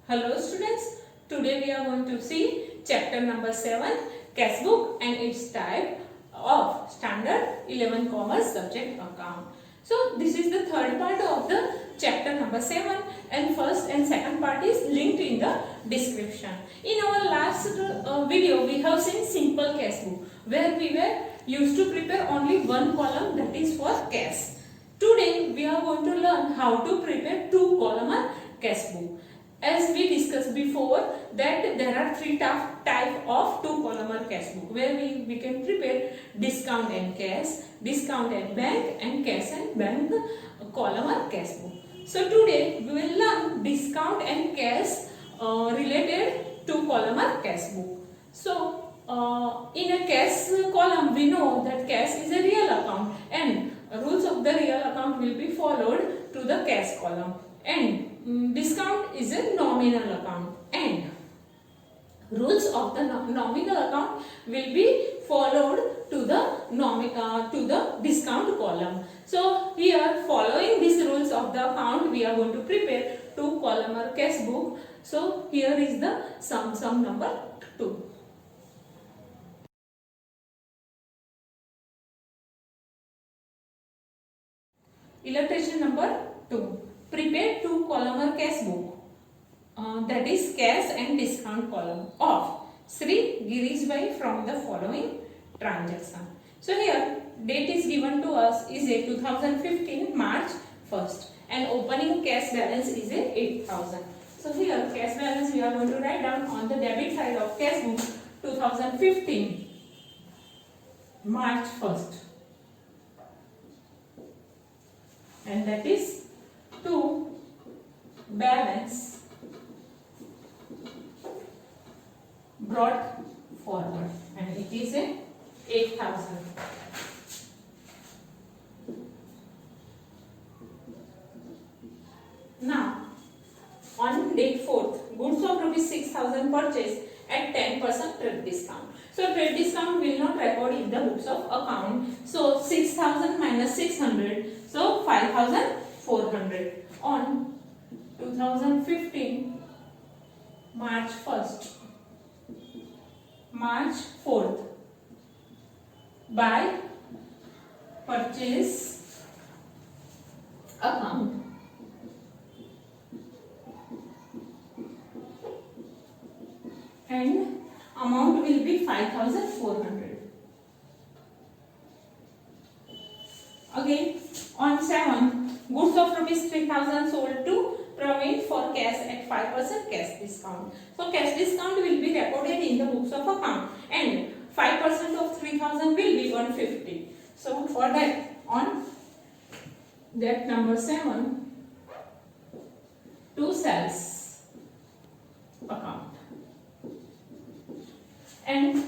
Hello students, today we are going to see chapter number 7 cash book and its type of standard 11 commerce subject account. So this is the third part of the chapter number 7 and first and second part is linked in the description. In our last video we have seen simple cash book where we were used to prepare only one column, that is for cash. Today we are going to learn how to prepare two column cash book. As we discussed before that there are three type of two column cash book where we can prepare discount and cash, discount and bank, and cash and bank column cash book. So today we will learn discount and cash related to column cash book. So in a cash column we know that cash is a real account and rules of the real account will be followed to the cash column, and discount is a nominal account and rules of the nominal account will be followed to the discount column. So here, following these rules of the account, we are going to prepare two column cash book. So here is the sum number 2. Illustration number 2. Prepare two column cash book, that is cash and discount column of Sri Girish Bhai from the following transaction. So here date is given to us is a 2015 March 1st and opening cash balance is a 8,000. So here cash balance we are going to write down on the debit side of cash book 2015 March 1st, and that is to balance brought forward, and it is a 8,000. Now on date 4th, goods of rupees 6,000 purchased at 10% trade discount. So trade discount will not record in the books of account. So 6,000 minus 600, so 5,400 on 2015 March 1st, March 4th by purchase account. And amount will be 5,400. Again on 7, goods of rupees 3,000 sold to Praveen for cash at 5% cash discount. So cash discount will be recorded in the books of account and 5% of 3,000 will be 150. So for that, on that number 7, to sales account, and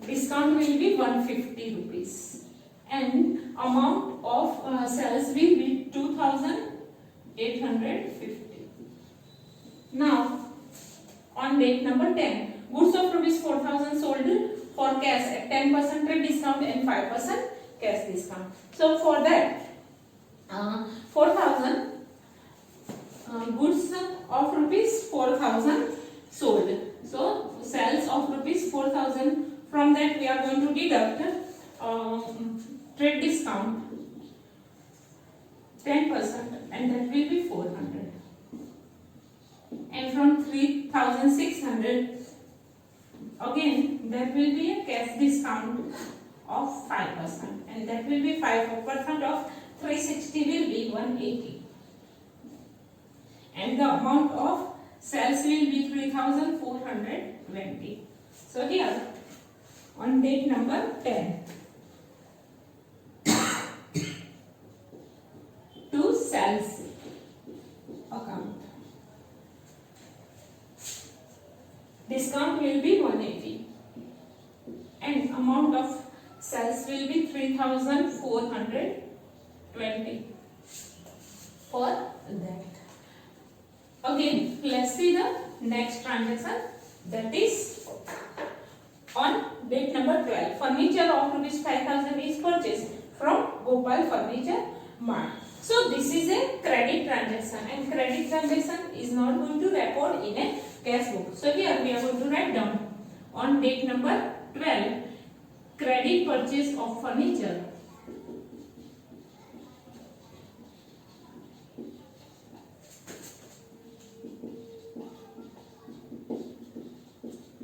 discount will be 150 rupees and amount of sales will be 2,850. Now on date number 10, goods of rupees 4,000 sold for cash at 10% trade discount and 5% cash discount. So for that 4,000 goods of rupees 4,000 sold. So sales of rupees 4,000, from that we are going to deduct trade discount 10%, and that will be 400. And from 3,600 again there will be a cash discount of 5%, and that will be 5% of 360 will be 180, and the amount of sales will be 3,420. So here on date number 10, to sales account, discount will be 180 and amount of sales will be 3,420 for that. Again, let's see the next transaction, that is on date number 12. Furniture of rupees 5,000 is purchased from Gopal Furniture Mart. So this is a credit transaction, and credit transaction is not going to record in a cash book. So here we are going to write down on date number 12, credit purchase of furniture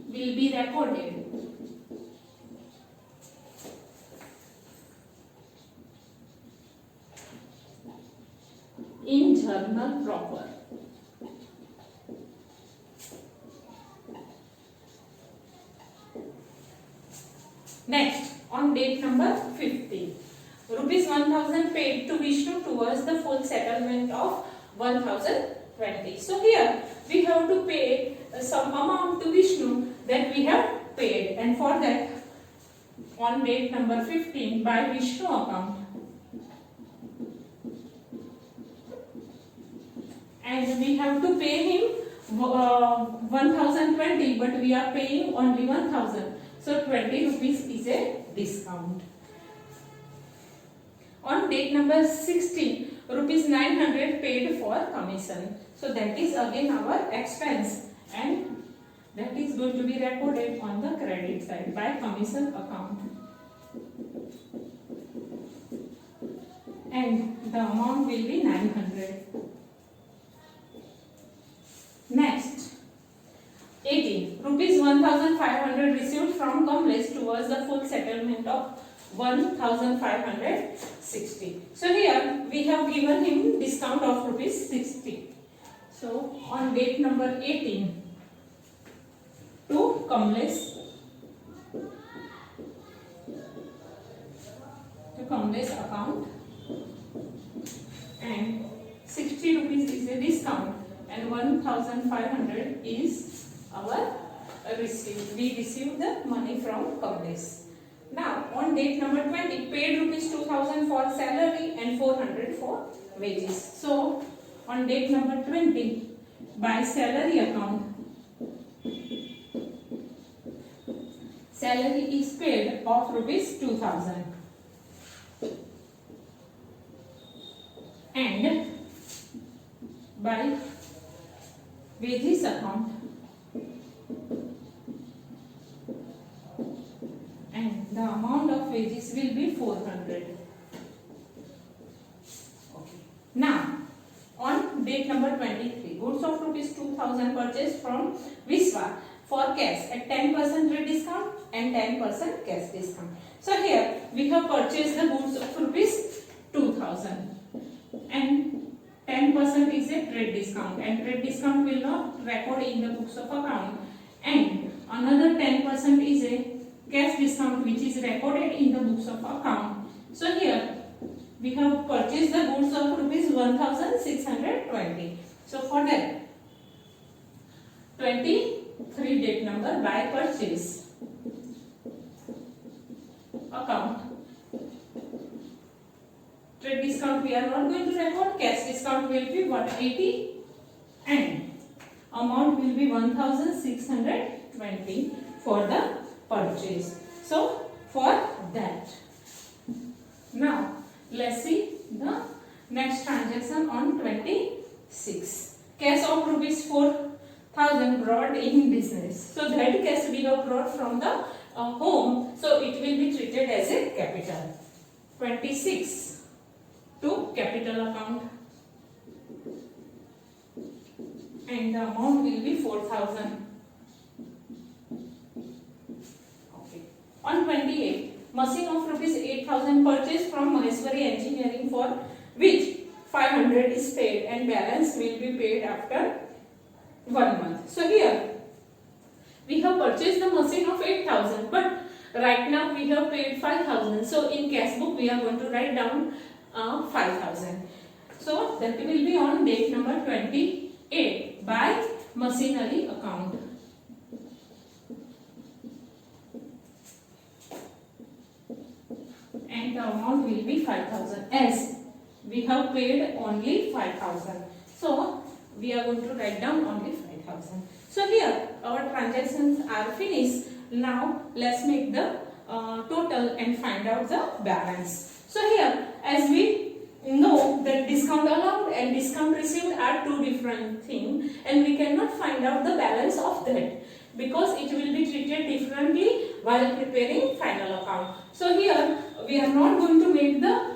will be recorded in journal proper. Next, on date number 15, rupees 1000 paid to Vishnu towards the full settlement of 1020. So here we have to pay some amount to Vishnu that we have paid, and for that on date number 15 by Vishnu account, and we have to pay him 1020, but we are paying only 1000. So 20 rupees is a discount. On date number 16, rupees 900 paid for commission. So that is again our expense, and that is going to be recorded on the credit side by commission account. And the amount will be 900. Next, 18. Rupees 1500 received from Kamlesh towards the full settlement of 1560. So here we have given him discount of rupees 60. So on date number 18 to Kamlesh account, and 60 rupees is a discount, and 1500 is our receipt. We received the money from Kamlesh. Now on date number 20, paid rupees 2000 for salary and 400 for wages. So on date number 20, by salary account, salary is paid of rupees 2000, and by wages account, and the amount of wages will be 400. Okay. Now on date number 23, goods of rupees 2000 purchased from Vishwa for cash at 10% rate discount and 10% cash discount. So here we have purchased the goods of rupees 2000, and 10% is a trade discount, and trade discount will not record in the books of account, and another 10% is a cash discount which is recorded in the books of account. So here we have purchased the goods of rupees 1620. So for that 23 date number by purchase account, trade discount we are not going to record, cash discount will be 180, and amount will be 1620 for the purchase. So for that, now let's see the next transaction on 26. Cash of rupees 4000 brought in business. So that cash we have brought from the home, so it will be treated as a capital. 26 to capital account, and the amount will be 4000. Okay. On 28, machine of rupees 8000 purchased from Maheshwari Engineering, for which 500 is paid and balance will be paid after 1 month. So here we have purchased the machine of 8000, but right now we have paid 5000. So in cash book we are going to write down 5000. So that will be on date number 28 by machinery account. And the amount will be 5000, as we have paid only 5000. So we are going to write down only 5000. So here our transactions are finished. Now let's make the total and find out the balance. So here, as we know that discount allowed and discount received are two different things, and we cannot find out the balance of that because it will be treated differently while preparing final account. So here we are not going to make the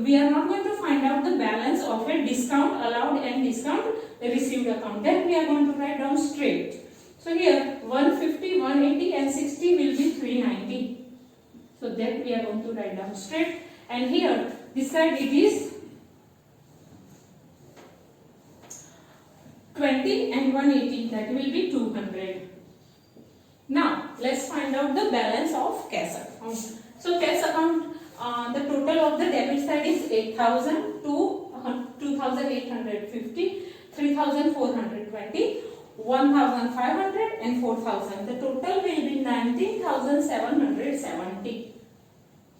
we are not going to find out the balance of a discount allowed and discount received account. Then we are going to write down straight. So here 150, 180 and 60 will be 390. So that we are going to write down straight. And here this side it is 20 and 180, that will be 200. Now let's find out the balance of cash account. So cash account, the total of the debit side is 8,000 to 2,850, 3,420, 1,500 and 4,000. The total will be 19,770.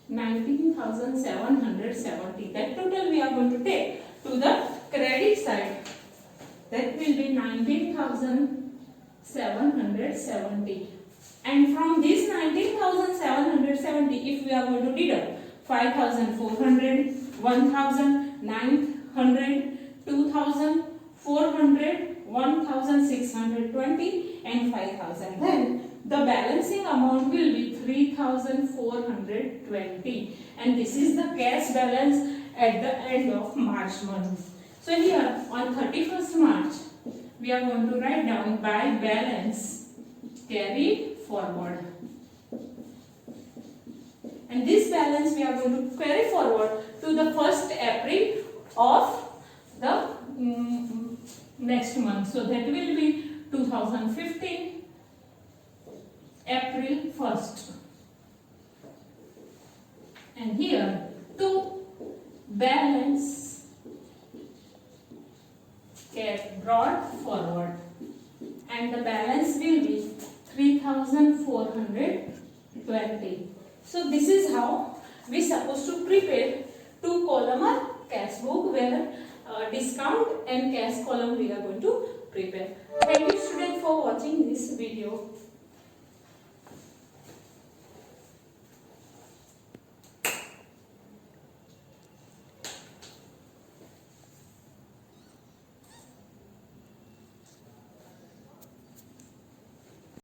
19,770. That total we are going to take to the credit side. That will be 19,770. And from this 19,770, if we are going to deduct 5,400, 1,900, 2,400, 1,620 and 5,000. Then the balancing amount will be 3,420, and this is the cash balance at the end of March month. So here on 31st March we are going to write down by balance carried forward, and this balance we are going to carry forward to the 1st April of the next month. So that will be 2015 April 1st. And here to balance get brought forward, and the balance will be 3,420. So this is how we supposed to prepare two column cash book where discount and cash column we are going to prepare. Thank you students for watching this video.